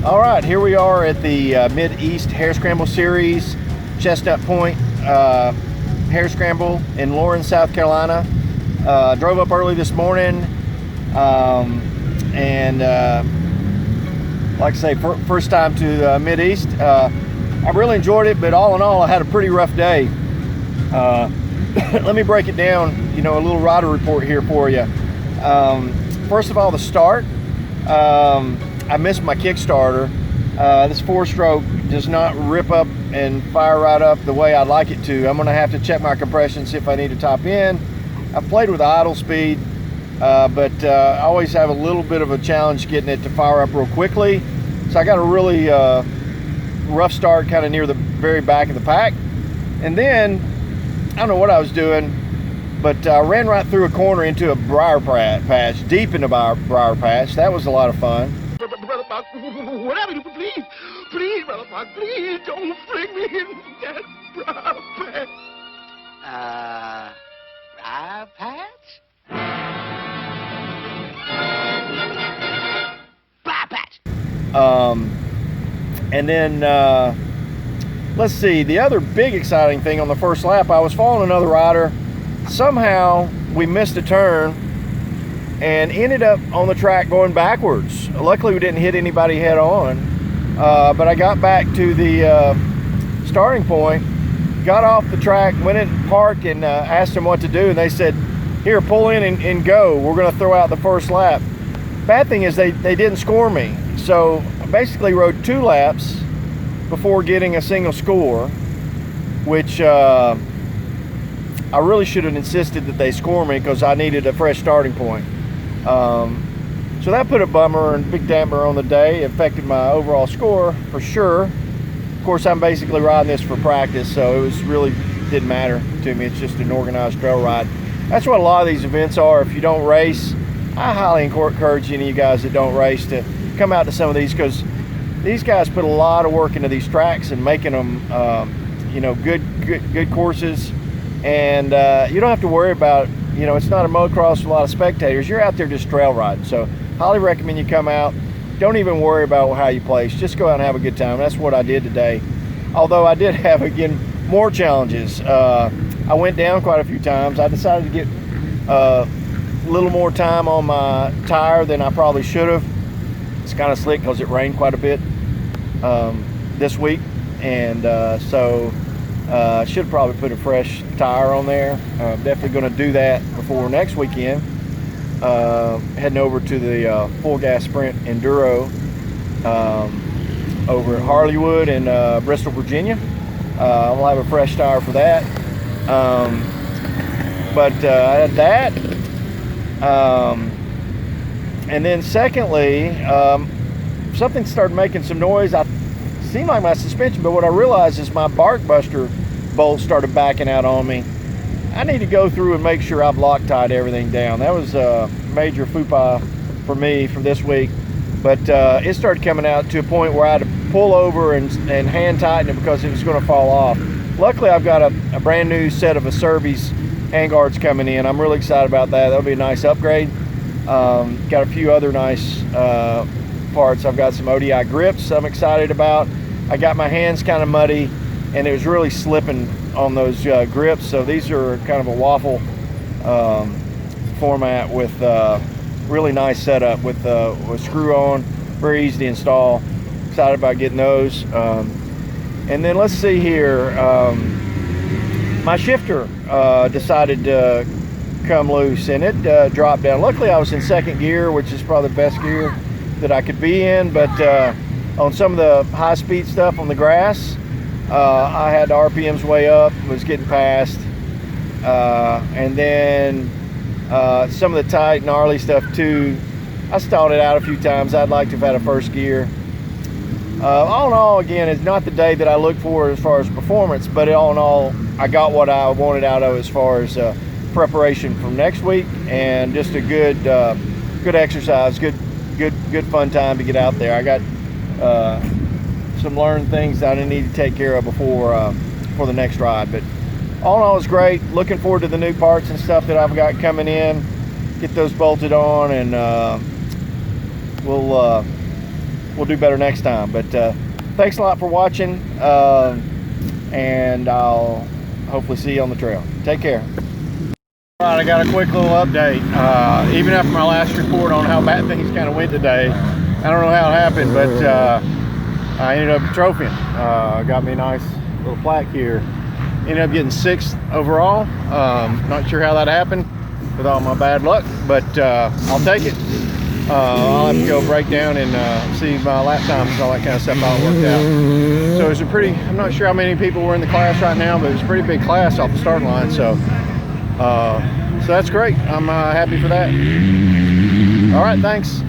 All right, here we are at the Mid-East Hare Scramble Series, Chestnut Point Hare Scramble in Lawrence, South Carolina. Drove up early this morning, and like I say, first time to the Mid-East. I really enjoyed it, but all in all, I had a pretty rough day. Let me break it down, a little rider report here for you. First of all, the start. I missed my Kickstarter. This 4-stroke does not rip up and fire right up the way I'd like it to. I'm going to have to check my compression, see if I need to top in. I've played with idle speed, but I always have a little bit of a challenge getting it to fire up real quickly. So I got a really rough start kind of near the very back of the pack. And then, I don't know what I was doing, but I ran right through a corner into a briar patch, deep in the briar patch. That was a lot of fun. Brother Buck, whatever you please, Brother Buck, please don't fling me in that briar patch. Briar patch? Briar patch. And then, let's see, the other big exciting thing on the first lap, I was following another rider. Somehow we missed a turn and ended up on the track going backwards. Luckily we didn't hit anybody head on, but I got back to the starting point, got off the track, went in park and asked them what to do, and they said, here, pull in and go. We're gonna throw out the first lap. Bad thing is they didn't score me. So I basically rode 2 laps before getting a single score, which I really should have insisted that they score me because I needed a fresh starting point. So that put a bummer and big damper on the day. It affected my overall score for sure. Of course, I'm basically riding this for practice, so it really didn't matter to me. It's just an organized trail ride. That's what a lot of these events are. If you don't race, I highly encourage any of you guys that don't race to come out to some of these, because these guys put a lot of work into these tracks and making them good courses, and you don't have to worry about, it's not a motocross with a lot of spectators. You're out there just trail riding. So highly recommend you come out. Don't even worry about how you place, just go out and have a good time. That's what I did today, although I did have, again, more challenges. I went down quite a few times. I decided to get a little more time on my tire than I probably should have. It's kind of slick because it rained quite a bit this week, and so I should probably put a fresh tire on there. Definitely going to do that before next weekend. Heading over to the Full Gas Sprint Enduro over at Harleywood in Bristol, Virginia. I'll have a fresh tire for that. But I had that. And then secondly, something started making some noise. I seemed like my suspension, but what I realized is my bark buster bolt started backing out on me. I need to go through and make sure I've Loctite everything down. That was a major faux pas for me for this week. But it started coming out to a point where I had to pull over and hand tighten it because it was going to fall off. Luckily, I've got a brand new set of Acerbi's handguards coming in. I'm really excited about that. That'll be a nice upgrade. Got a few other nice parts. I've got some ODI grips I'm excited about. I got my hands kind of muddy, and it was really slipping on those grips. So these are kind of a waffle format with really nice setup with screw on, very easy to install. Excited about getting those. And then let's see here. My shifter decided to come loose, and it dropped down. Luckily, I was in second gear, which is probably the best gear that I could be in, but on some of the high-speed stuff on the grass, I had the RPMs way up, was getting past, and then some of the tight, gnarly stuff too. I stalled it out a few times. I'd like to have had a first gear. All in all, again, it's not the day that I look for as far as performance, but all in all, I got what I wanted out of as far as preparation for next week, and just a good exercise, good fun time to get out there. I got some learned things that I need to take care of before for the next ride, but all in all, it's great. Looking forward to the new parts and stuff that I've got coming in. Get those bolted on, and we'll we'll do better next time. But thanks a lot for watching, and I'll hopefully see you on the trail. Take care. All right, I got a quick little update. Even after my last report on how bad things kind of went today, I don't know how it happened, but I ended up trophying. Got me a nice little plaque here. Ended up getting 6th overall. Not sure how that happened with all my bad luck, but I'll take it. I'll have to go break down and see my lap times and all that kind of stuff, how it worked out. So it's a pretty, I'm not sure how many people were in the class right now, but it's a pretty big class off the starting line. So that's great. I'm happy for that. All right, thanks.